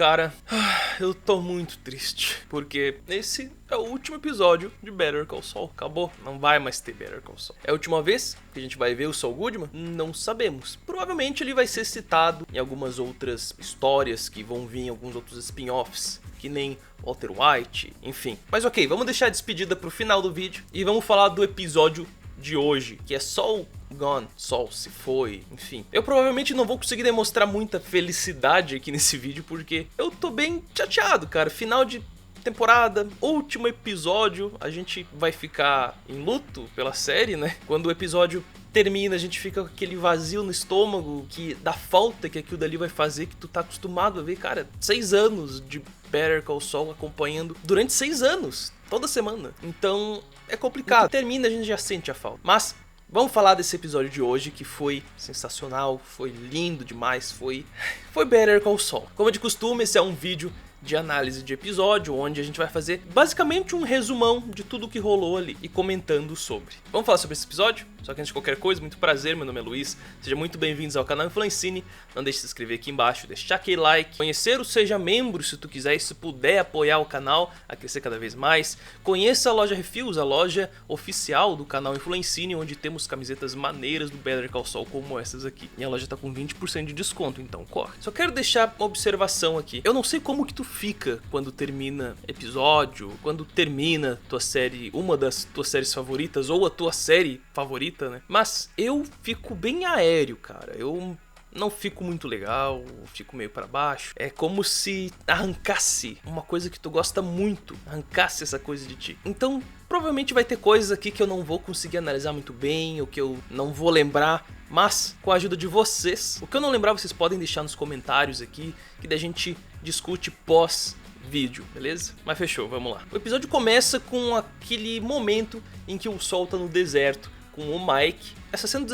Cara, eu tô muito triste, porque esse é o último episódio de Better Call Saul. Acabou, não vai mais ter Better Call Saul. É a última vez que a gente vai ver o Saul Goodman? Não sabemos. Provavelmente ele vai ser citado em algumas outras histórias que vão vir em alguns outros spin-offs, que nem Walter White, enfim. Mas ok, vamos deixar a despedida pro final do vídeo e vamos falar do episódio de hoje, que é Saul Gone, Saul se foi, enfim. Eu provavelmente não vou conseguir demonstrar muita felicidade aqui nesse vídeo, porque eu tô bem chateado, cara. Final de temporada, último episódio, a gente vai ficar em luto pela série, né? Quando o episódio termina, a gente fica com aquele vazio no estômago, que da falta que aquilo dali vai fazer, que tu tá acostumado a ver, cara, 6 anos de Better Call Saul acompanhando durante 6 anos, toda semana. Então é complicado. Quando termina, a gente já sente a falta. Mas vamos falar desse episódio de hoje, que foi sensacional, foi lindo demais, foi Better Call Saul. Como de costume, esse é um vídeo de análise de episódio, onde a gente vai fazer basicamente um resumão de tudo que rolou ali e comentando sobre. Vamos falar sobre esse episódio? Só que antes de qualquer coisa, muito prazer, meu nome é Luiz, sejam muito bem-vindos ao canal Influencine, não deixe de se inscrever aqui embaixo, deixar aquele like, conhecer o Seja Membro se tu quiser e se puder apoiar o canal a crescer cada vez mais, conheça a loja Refils, a loja oficial do canal Influencine, onde temos camisetas maneiras do Better Call Saul como essas aqui, e a loja tá com 20% de desconto, então corre. Só quero deixar uma observação aqui, eu não sei como que tu fica quando termina episódio, quando termina tua série, uma das tuas séries favoritas ou a tua série favorita, né? Mas eu fico bem aéreo, cara. Eu não fico muito legal, fico meio pra baixo. É como se arrancasse uma coisa que tu gosta muito, arrancasse essa coisa de ti. Então, provavelmente vai ter coisas aqui que eu não vou conseguir analisar muito bem, ou que eu não vou lembrar, mas com a ajuda de vocês, o que eu não lembrar vocês podem deixar nos comentários aqui, que daí a gente discute pós-vídeo, beleza? Mas fechou, vamos lá. O episódio começa com aquele momento em que o Saul tá no deserto com o Mike. Essa cena do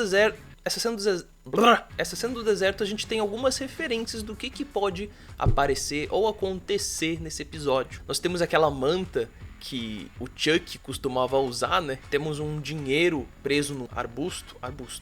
deserto, a gente tem algumas referências do que pode aparecer ou acontecer nesse episódio. Nós temos aquela manta que o Chuck costumava usar, né? Temos um dinheiro preso no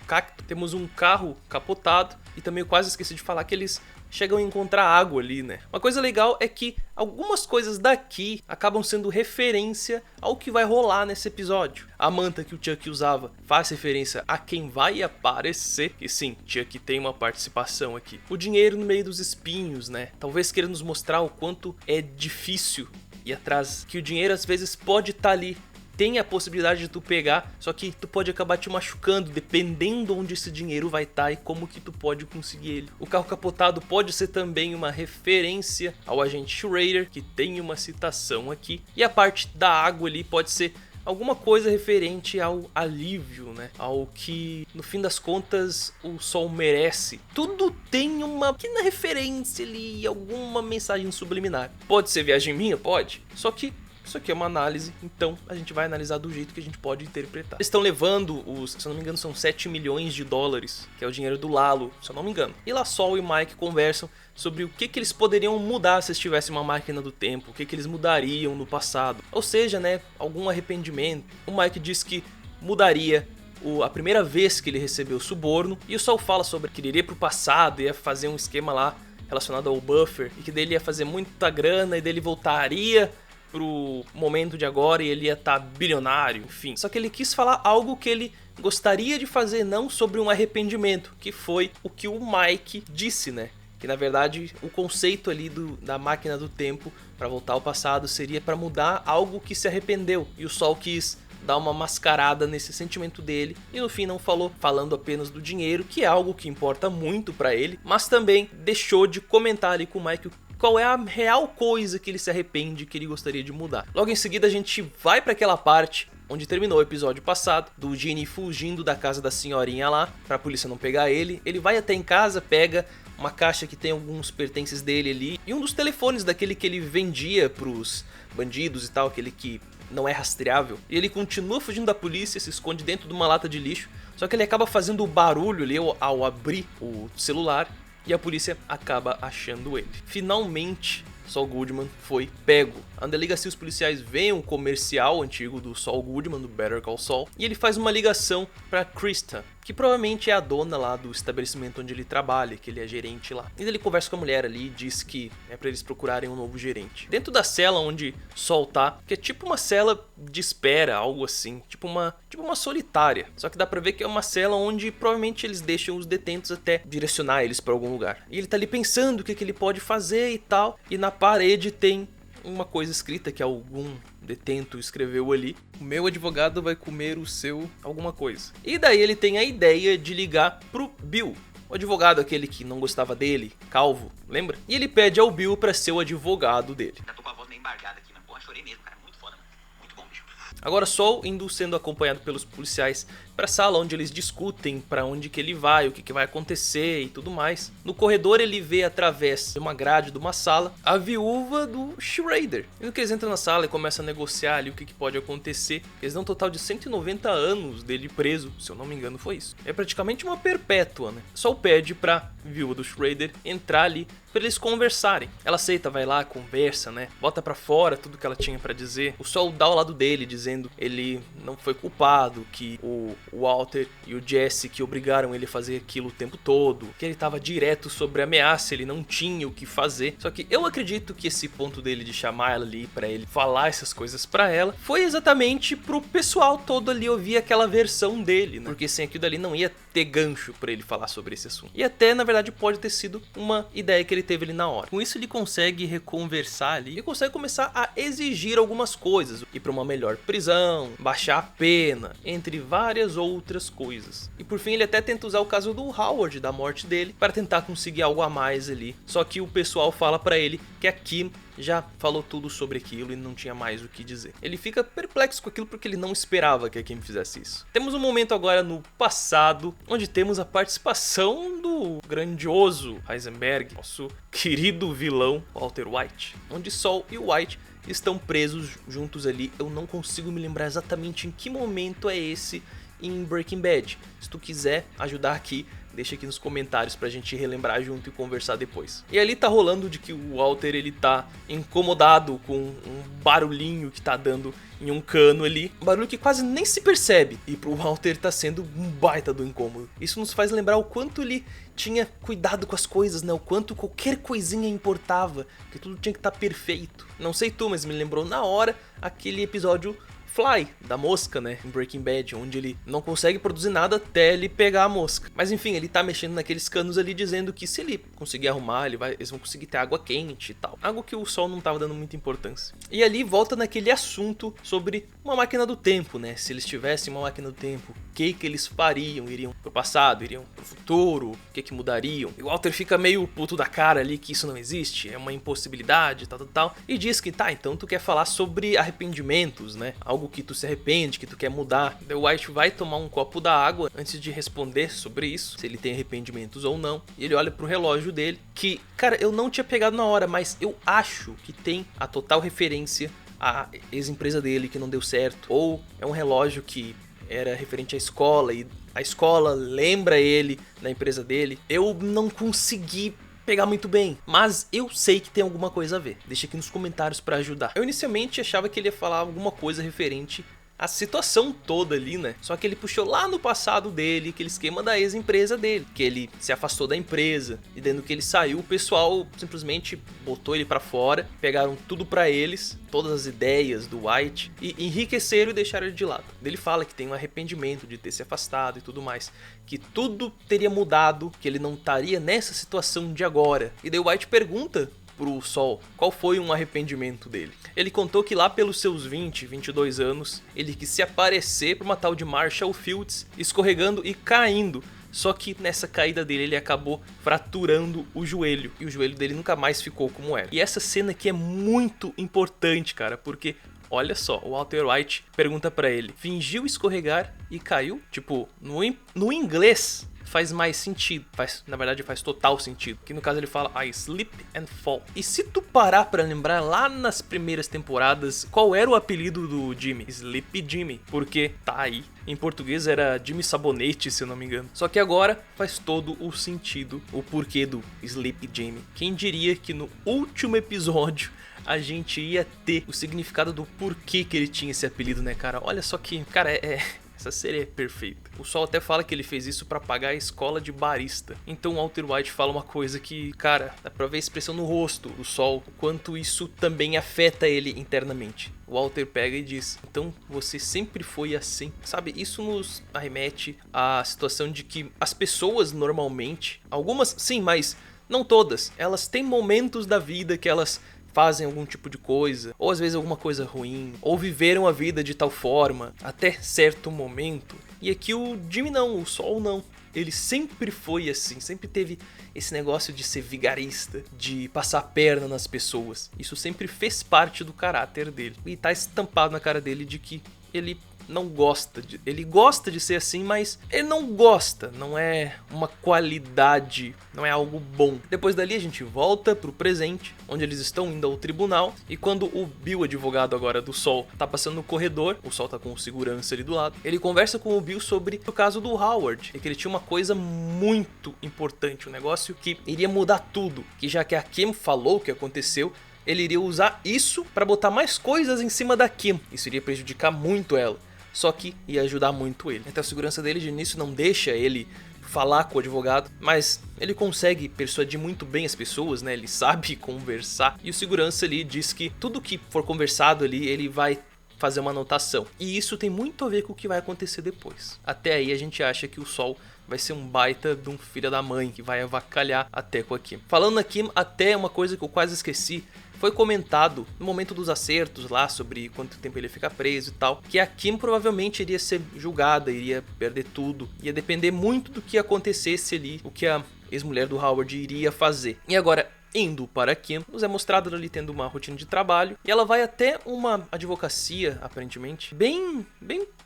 cacto. Temos um carro capotado e também eu quase esqueci de falar que eles chegam a encontrar água ali, né? Uma coisa legal é que algumas coisas daqui acabam sendo referência ao que vai rolar nesse episódio. A manta que o Chuck usava faz referência a quem vai aparecer. E sim, Chuck tem uma participação aqui. O dinheiro no meio dos espinhos, né? Talvez queira nos mostrar o quanto é difícil ir atrás, que o dinheiro às vezes pode estar ali. Tem a possibilidade de tu pegar, só que tu pode acabar te machucando, dependendo onde esse dinheiro vai estar e como que tu pode conseguir ele. O carro capotado pode ser também uma referência ao agente Schrader, que tem uma citação aqui. E a parte da água ali pode ser alguma coisa referente ao alívio, né? Ao que, no fim das contas, o Saul merece. Tudo tem uma pequena referência ali, alguma mensagem subliminar. Pode ser viagem minha? Pode. Só que isso aqui é uma análise, então a gente vai analisar do jeito que a gente pode interpretar. Eles estão levando se eu não me engano, são 7 milhões de dólares, que é o dinheiro do Lalo, se eu não me engano. E lá Saul e Mike conversam sobre o que eles poderiam mudar se eles tivessem uma máquina do tempo, o que eles mudariam no passado. Ou seja, né, algum arrependimento. O Mike diz que mudaria a primeira vez que ele recebeu o suborno, e o Saul fala sobre que ele iria pro passado, ia fazer um esquema lá relacionado ao buffer, e que dele ia fazer muita grana, e dele voltaria pro momento de agora e ele ia estar bilionário, enfim. Só que ele quis falar algo que ele gostaria de fazer, não sobre um arrependimento, que foi o que o Mike disse, né? Que na verdade o conceito ali da máquina do tempo para voltar ao passado seria para mudar algo que se arrependeu. E o Saul quis dar uma mascarada nesse sentimento dele e no fim não falou, falando apenas do dinheiro, que é algo que importa muito para ele, mas também deixou de comentar ali com o Mike qual é a real coisa que ele se arrepende, que ele gostaria de mudar. Logo em seguida a gente vai para aquela parte onde terminou o episódio passado, do Ginny fugindo da casa da senhorinha lá, pra polícia não pegar ele. Ele vai até em casa, pega uma caixa que tem alguns pertences dele ali, e um dos telefones daquele que ele vendia pros bandidos e tal, aquele que não é rastreável. E ele continua fugindo da polícia, se esconde dentro de uma lata de lixo, só que ele acaba fazendo barulho ali ao abrir o celular, e a polícia acaba achando ele. Finalmente, Saul Goodman foi pego. Na delegacia, os policiais veem um comercial antigo do Saul Goodman, do Better Call Saul, e ele faz uma ligação para Krista, que provavelmente é a dona lá do estabelecimento onde ele trabalha, que ele é gerente lá. E ele conversa com a mulher ali e diz que é pra eles procurarem um novo gerente. Dentro da cela onde Sol tá, que é tipo uma cela de espera, algo assim, tipo uma solitária. Só que dá pra ver que é uma cela onde provavelmente eles deixam os detentos até direcionar eles pra algum lugar. E ele tá ali pensando o que ele pode fazer e tal, e na parede tem uma coisa escrita que algum detento escreveu ali: o meu advogado vai comer o seu alguma coisa. E daí ele tem a ideia de ligar pro Bill, o advogado aquele que não gostava dele, calvo, lembra? E ele pede ao Bill pra ser o advogado dele. Já tô com a voz meio embargada aqui, mas porra, chorei mesmo, cara, muito foda, mano. Muito bom, bicho. Agora Sol indo sendo acompanhado pelos policiais pra sala onde eles discutem pra onde que ele vai, o que vai acontecer e tudo mais. No corredor ele vê através de uma grade de uma sala a viúva do Schrader. E no que eles entram na sala e começam a negociar ali o que pode acontecer, eles dão um total de 190 anos dele preso, se eu não me engano foi isso. É praticamente uma perpétua, né? Sol pede pra viúva do Schrader entrar ali pra eles conversarem. Ela aceita, vai lá, conversa, né? Bota pra fora tudo que ela tinha pra dizer. O Sol dá ao lado dele, dizendo ele não foi culpado, que o Walter e o Jesse que obrigaram ele a fazer aquilo o tempo todo, que ele tava direto sobre a ameaça, ele não tinha o que fazer. Só que eu acredito que esse ponto dele de chamar ela ali pra ele falar essas coisas pra ela foi exatamente pro pessoal todo ali ouvir aquela versão dele, né? Porque sem aquilo dali não ia ter gancho pra ele falar sobre esse assunto. E até, na verdade, pode ter sido uma ideia que ele teve ali na hora. Com isso ele consegue reconversar ali e consegue começar a exigir algumas coisas, ir pra uma melhor prisão, baixar a pena, entre várias outras coisas. E por fim ele até tenta usar o caso do Howard, da morte dele, para tentar conseguir algo a mais ali. Só que o pessoal fala pra ele que a Kim já falou tudo sobre aquilo e não tinha mais o que dizer. Ele fica perplexo com aquilo porque ele não esperava que a Kim fizesse isso. Temos um momento agora no passado, onde temos a participação do grandioso Heisenberg, nosso querido vilão Walter White, onde Sol e White estão presos juntos ali. Eu não consigo me lembrar exatamente em que momento é esse em Breaking Bad. Se tu quiser ajudar aqui, deixa aqui nos comentários pra gente relembrar junto e conversar depois. E ali tá rolando de que o Walter ele tá incomodado com um barulhinho que tá dando em um cano ali, um barulho que quase nem se percebe, e pro Walter tá sendo um baita do incômodo. Isso nos faz lembrar o quanto ele tinha cuidado com as coisas, né? O quanto qualquer coisinha importava, que tudo tinha que estar perfeito. Não sei tu, mas me lembrou na hora aquele episódio Fly, da mosca, né, em Breaking Bad, onde ele não consegue produzir nada até ele pegar a mosca. Mas enfim, ele tá mexendo naqueles canos ali, dizendo que se ele conseguir arrumar, eles vão conseguir ter água quente e tal. Algo que o Sol não tava dando muita importância. E ali volta naquele assunto sobre uma máquina do tempo, né, se eles tivessem uma máquina do tempo, o que eles fariam? Iriam pro passado, iriam pro futuro, o que mudariam? E o Walter fica meio puto da cara ali que isso não existe, é uma impossibilidade, tal, e diz que tá, então tu quer falar sobre arrependimentos, né, algo que tu se arrepende, que tu quer mudar. O White vai tomar um copo da água antes de responder sobre isso, se ele tem arrependimentos ou não. E ele olha pro relógio dele, que, cara, eu não tinha pegado na hora, mas eu acho que tem a total referência à ex-empresa dele que não deu certo. Ou é um relógio que era referente à escola e a escola lembra ele da empresa dele. Eu não consegui pegar muito bem, mas eu sei que tem alguma coisa a ver. Deixa aqui nos comentários pra ajudar. Eu inicialmente achava que ele ia falar alguma coisa referente à situação toda ali, né? Só que ele puxou lá no passado dele, aquele esquema da ex-empresa dele, que ele se afastou da empresa, e dentro que ele saiu, o pessoal simplesmente botou ele pra fora, pegaram tudo pra eles, todas as ideias do White, e enriqueceram e deixaram ele de lado. Ele fala que tem um arrependimento de ter se afastado e tudo mais, que tudo teria mudado, que ele não estaria nessa situação de agora. E daí o White pergunta pro Sol qual foi um arrependimento dele. Ele contou que lá pelos seus 20, 22 anos, ele quis se aparecer pra uma tal de Marshall Fields, escorregando e caindo. Só que nessa caída dele ele acabou fraturando o joelho, e o joelho dele nunca mais ficou como era. E essa cena aqui é muito importante, cara, porque olha só, o Walter White pergunta pra ele: fingiu escorregar e caiu? Tipo, no inglês faz mais sentido, na verdade faz total sentido, que no caso ele fala I slip and fall. E se tu parar pra lembrar, lá nas primeiras temporadas, qual era o apelido do Jimmy? Sleepy Jimmy, porque tá aí, em português era Jimmy Sabonete, se eu não me engano. Só que agora faz todo o sentido, o porquê do Sleepy Jimmy. Quem diria que no último episódio a gente ia ter o significado do porquê que ele tinha esse apelido, né, cara? Olha só que, cara, Essa série é perfeita. O Sol até fala que ele fez isso pra pagar a escola de barista. Então o Walter White fala uma coisa que, cara, dá pra ver a expressão no rosto do Sol, o quanto isso também afeta ele internamente. O Walter pega e diz, então você sempre foi assim. Sabe, isso nos arremete à situação de que as pessoas normalmente, algumas sim, mas não todas, elas têm momentos da vida que elas fazem algum tipo de coisa, ou às vezes alguma coisa ruim, ou viveram a vida de tal forma, até certo momento. E aqui o Jimmy não, o Sol não. Ele sempre foi assim, sempre teve esse negócio de ser vigarista, de passar a perna nas pessoas. Isso sempre fez parte do caráter dele. E tá estampado na cara dele de que ele não gosta de... Ele gosta de ser assim, mas ele não gosta. Não é uma qualidade, não é algo bom. Depois dali a gente volta pro presente, onde eles estão indo ao tribunal. E quando o Bill, advogado agora do Sol, tá passando no corredor, o Sol tá com o segurança ali do lado, ele conversa com o Bill sobre o caso do Howard. E que ele tinha uma coisa muito importante, um negócio que iria mudar tudo. Que já que a Kim falou o que aconteceu, ele iria usar isso pra botar mais coisas em cima da Kim. Isso iria prejudicar muito ela. Só que ia ajudar muito ele. Então a segurança dele de início não deixa ele falar com o advogado, mas ele consegue persuadir muito bem as pessoas, né? Ele sabe conversar. E o segurança ali diz que tudo que for conversado ali, ele vai fazer uma anotação. E isso tem muito a ver com o que vai acontecer depois. Até aí a gente acha que o Sol vai ser um baita de um filho da mãe, que vai avacalhar até com a Kim. Falando na Kim, até uma coisa que eu quase esqueci, foi comentado no momento dos acertos lá sobre quanto tempo ele ia ficar preso e tal, que a Kim provavelmente iria ser julgada, iria perder tudo, ia depender muito do que acontecesse ali, o que a ex-mulher do Howard iria fazer. E agora, indo para Kim, nos é mostrado ali tendo uma rotina de trabalho, e ela vai até uma advocacia, aparentemente, bem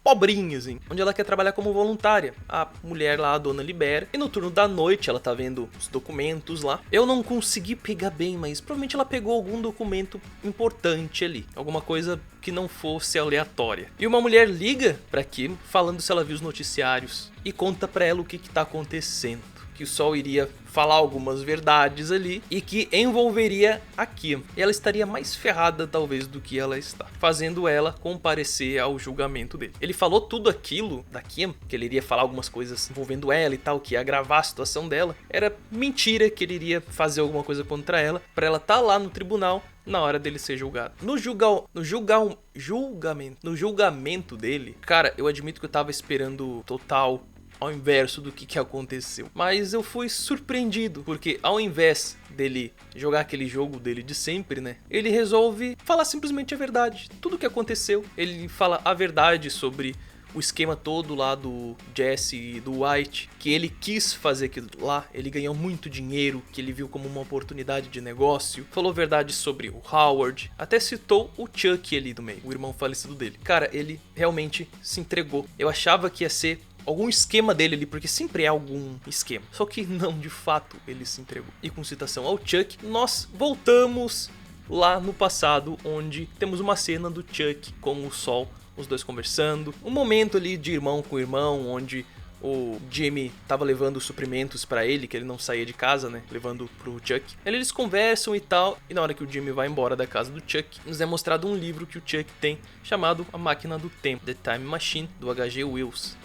pobrinha, assim, onde ela quer trabalhar como voluntária. A mulher lá, a dona, libera, e no turno da noite ela tá vendo os documentos lá. Eu não consegui pegar bem, mas provavelmente ela pegou algum documento importante ali, alguma coisa que não fosse aleatória. E uma mulher liga pra Kim, falando se ela viu os noticiários, e conta pra ela o que tá acontecendo. Que o Sol iria falar algumas verdades ali e que envolveria a Kim. E ela estaria mais ferrada talvez do que ela está, fazendo ela comparecer ao julgamento dele. Ele falou tudo aquilo da Kim, que ele iria falar algumas coisas envolvendo ela e tal, que ia agravar a situação dela. Era mentira que ele iria fazer alguma coisa contra ela, pra ela estar lá no tribunal na hora dele ser julgado. No julgamento dele, cara, eu admito que eu tava esperando total ao inverso do que aconteceu. Mas eu fui surpreendido, porque ao invés dele jogar aquele jogo dele de sempre, né? Ele resolve falar simplesmente a verdade. Tudo o que aconteceu, ele fala a verdade sobre o esquema todo lá do Jesse e do White, que ele quis fazer aquilo lá, ele ganhou muito dinheiro, que ele viu como uma oportunidade de negócio, falou verdade sobre o Howard, até citou o Chuck ali do meio, o irmão falecido dele. Cara, ele realmente se entregou. Eu achava que ia ser algum esquema dele ali, porque sempre é algum esquema. Só que não, de fato, ele se entregou. E com citação ao Chuck, nós voltamos lá no passado, onde temos uma cena do Chuck com o Sol, os dois conversando. Um momento ali de irmão com irmão, onde o Jimmy tava levando suprimentos pra ele, que ele não saía de casa, né, levando pro Chuck. Aí eles conversam e tal, e na hora que o Jimmy vai embora da casa do Chuck, nos é mostrado um livro que o Chuck tem, chamado A Máquina do Tempo, The Time Machine, do H.G. Wells,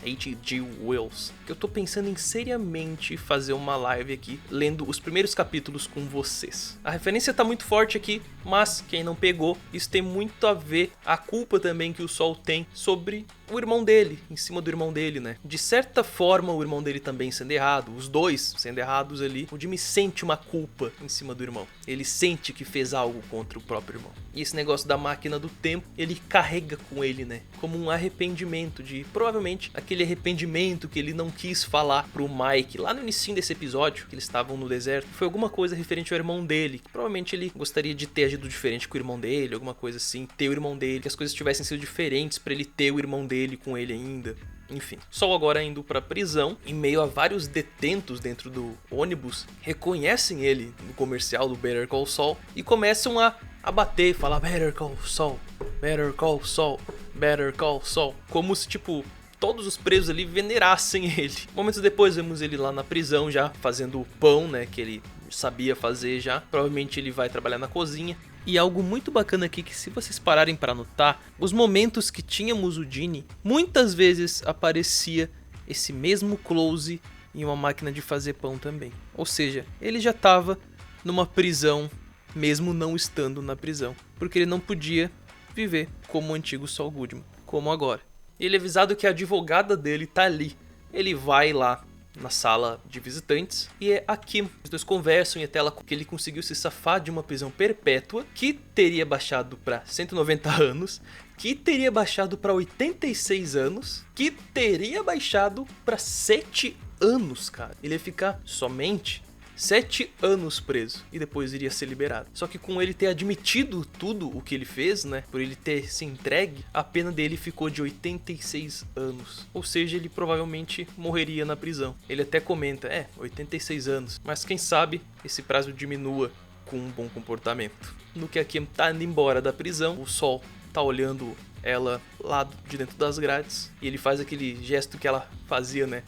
que eu tô pensando em seriamente fazer uma live aqui, lendo os primeiros capítulos com vocês. A referência tá muito forte aqui, mas quem não pegou, isso tem muito a ver, a culpa também que o Sol tem sobre o irmão dele, em cima do irmão dele, né? De certa forma, o irmão dele também sendo errado, os dois sendo errados ali, o Jimmy sente uma culpa em cima do irmão. Ele sente que fez algo contra o próprio irmão. E esse negócio da máquina do tempo, ele carrega com ele, né? Como um arrependimento de, provavelmente, aquele arrependimento que ele não quis falar pro Mike lá no início desse episódio, que eles estavam no deserto. Foi alguma coisa referente ao irmão dele, que provavelmente ele gostaria de ter agido diferente com o irmão dele, alguma coisa assim, ter o irmão dele, que as coisas tivessem sido diferentes pra ele ter o irmão dele com ele ainda. Enfim, Sol agora indo pra prisão, em meio a vários detentos dentro do ônibus, reconhecem ele no comercial do Better Call Saul e começam a bater e falar Better Call Saul, Better Call Saul, Better Call Saul, como se tipo todos os presos ali venerassem ele. Momentos depois vemos ele lá na prisão já fazendo o pão, né, que ele sabia fazer já. Provavelmente ele vai trabalhar na cozinha. E algo muito bacana aqui que, se vocês pararem para notar, os momentos que tínhamos o Gene, muitas vezes aparecia esse mesmo close em uma máquina de fazer pão também. Ou seja, ele já estava numa prisão, mesmo não estando na prisão, porque ele não podia viver como o antigo Saul Goodman, como agora. Ele é avisado que a advogada dele tá ali. Ele vai lá na sala de visitantes e é aqui. Os dois conversam e até ela que ele conseguiu se safar de uma prisão perpétua que teria baixado para 190 anos, que teria baixado para 86 anos, que teria baixado para 7 anos, cara. Ele ia ficar somente 7 anos preso e depois iria ser liberado. Só que com ele ter admitido tudo o que ele fez, né, por ele ter se entregue, a pena dele ficou de 86 anos. Ou seja, ele provavelmente morreria na prisão. Ele até comenta, 86 anos, mas quem sabe esse prazo diminua com um bom comportamento. No que a Kim tá indo embora da prisão, o Sol tá olhando ela lá de dentro das grades e ele faz aquele gesto que ela fazia, né?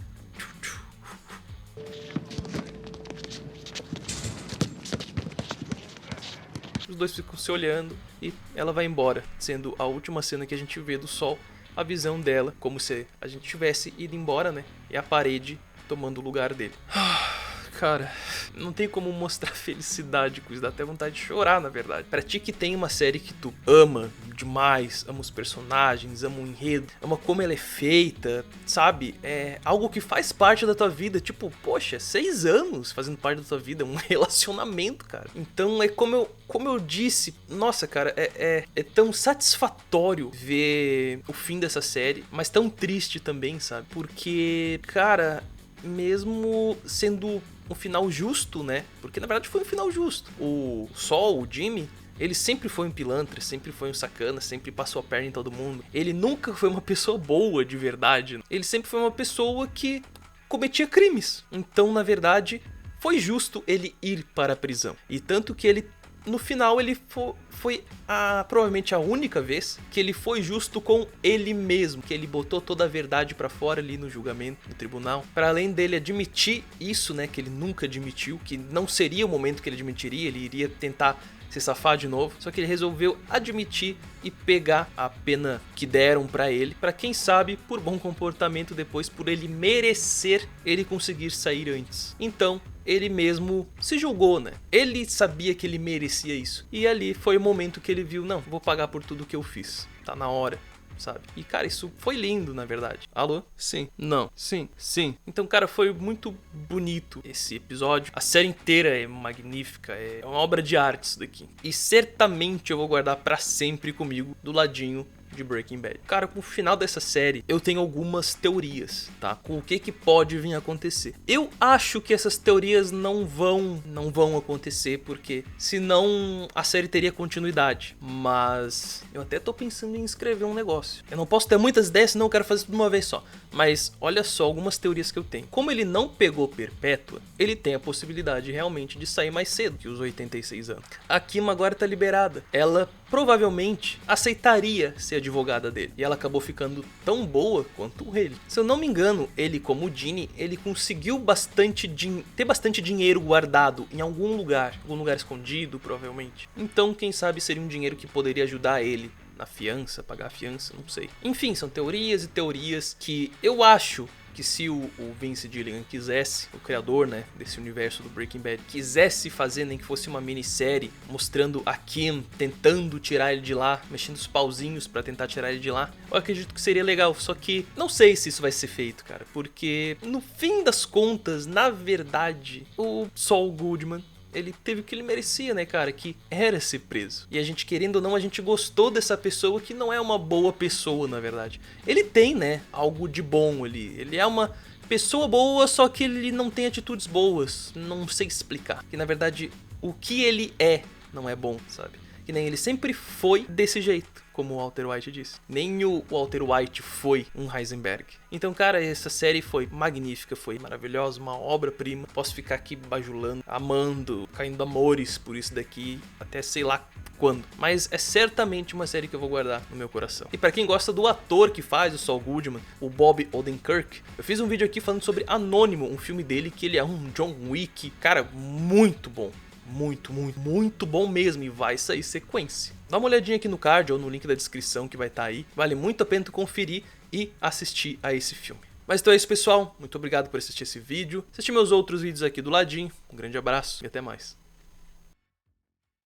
Os dois ficam se olhando e ela vai embora, sendo a última cena que a gente vê do Sol, a visão dela, como se a gente tivesse ido embora, né? E a parede tomando o lugar dele. Cara, não tem como mostrar felicidade com isso, dá até vontade de chorar, na verdade. Pra ti que tem uma série que tu ama demais, ama os personagens, ama o enredo, ama como ela é feita, sabe? É algo que faz parte da tua vida, tipo, poxa, 6 anos fazendo parte da tua vida, um relacionamento, cara. Então é como eu disse, nossa, cara, é tão satisfatório ver o fim dessa série, mas tão triste também, sabe? Porque, cara, mesmo sendo um final justo, né? Porque na verdade foi um final justo. O Sol, o Jimmy, ele sempre foi um pilantra, sempre foi um sacana, sempre passou a perna em todo mundo. Ele nunca foi uma pessoa boa de verdade. Ele sempre foi uma pessoa que cometia crimes. Então, na verdade, foi justo ele ir para a prisão. E tanto que ele, no final, ele foi provavelmente a única vez que ele foi justo com ele mesmo, que ele botou toda a verdade pra fora ali no julgamento do tribunal, para além dele admitir isso, né, que ele nunca admitiu, que não seria o momento que ele admitiria, ele iria tentar se safar de novo, só que ele resolveu admitir e pegar a pena que deram pra ele, pra quem sabe, por bom comportamento depois, por ele merecer, ele conseguir sair antes. Então, ele mesmo se julgou, né? Ele sabia que ele merecia isso. E ali foi o momento que ele viu, não, vou pagar por tudo que eu fiz. Tá na hora, sabe? E, cara, isso foi lindo, na verdade. Alô? Sim. Não. Sim. Sim. Então, cara, foi muito bonito esse episódio. A série inteira é magnífica, é uma obra de arte isso daqui. E certamente eu vou guardar pra sempre comigo, do ladinho de Breaking Bad. Cara, com o final dessa série, eu tenho algumas teorias, tá? Com o que pode vir a acontecer. Eu acho que essas teorias não vão acontecer, porque senão a série teria continuidade. Mas eu até tô pensando em escrever um negócio. Eu não posso ter muitas ideias, senão eu quero fazer tudo de uma vez só. Mas olha só algumas teorias que eu tenho. Como ele não pegou perpétua, ele tem a possibilidade realmente de sair mais cedo que os 86 anos. A Kim agora tá liberada. Ela provavelmente aceitaria ser advogada dele. E ela acabou ficando tão boa quanto ele. Se eu não me engano, ele, como o Gene, ele conseguiu ter bastante dinheiro guardado em algum lugar escondido, provavelmente. Então, quem sabe seria um dinheiro que poderia ajudar ele na fiança, pagar a fiança, não sei. Enfim, são teorias e teorias que eu acho que se o Vince Gilligan quisesse, o criador, né, desse universo do Breaking Bad, quisesse fazer nem que fosse uma minissérie mostrando a Kim tentando tirar ele de lá, mexendo os pauzinhos pra tentar tirar ele de lá, eu acredito que seria legal, só que não sei se isso vai ser feito, cara, porque no fim das contas, na verdade, o Saul Goodman, ele teve o que ele merecia, né, cara? Que era ser preso. E a gente, querendo ou não, a gente gostou dessa pessoa que não é uma boa pessoa, na verdade. Ele tem, né, algo de bom ali. Ele é uma pessoa boa, só que ele não tem atitudes boas. Não sei explicar. Que, na verdade, o que ele é não é bom, sabe? Que nem ele sempre foi desse jeito, como o Walter White disse. Nem o Walter White foi um Heisenberg. Então, cara, essa série foi magnífica, foi maravilhosa, uma obra-prima. Posso ficar aqui bajulando, amando, caindo amores por isso daqui, até sei lá quando. Mas é certamente uma série que eu vou guardar no meu coração. E pra quem gosta do ator que faz o Saul Goodman, o Bob Odenkirk, eu fiz um vídeo aqui falando sobre Anônimo, um filme dele que ele é um John Wick, cara, muito bom. muito, muito, muito bom mesmo, e vai sair sequência. Dá uma olhadinha aqui no card ou no link da descrição que vai estar aí. Vale muito a pena tu conferir e assistir a esse filme. Mas então é isso, pessoal. Muito obrigado por assistir esse vídeo. Assistir meus outros vídeos aqui do ladinho. Um grande abraço e até mais.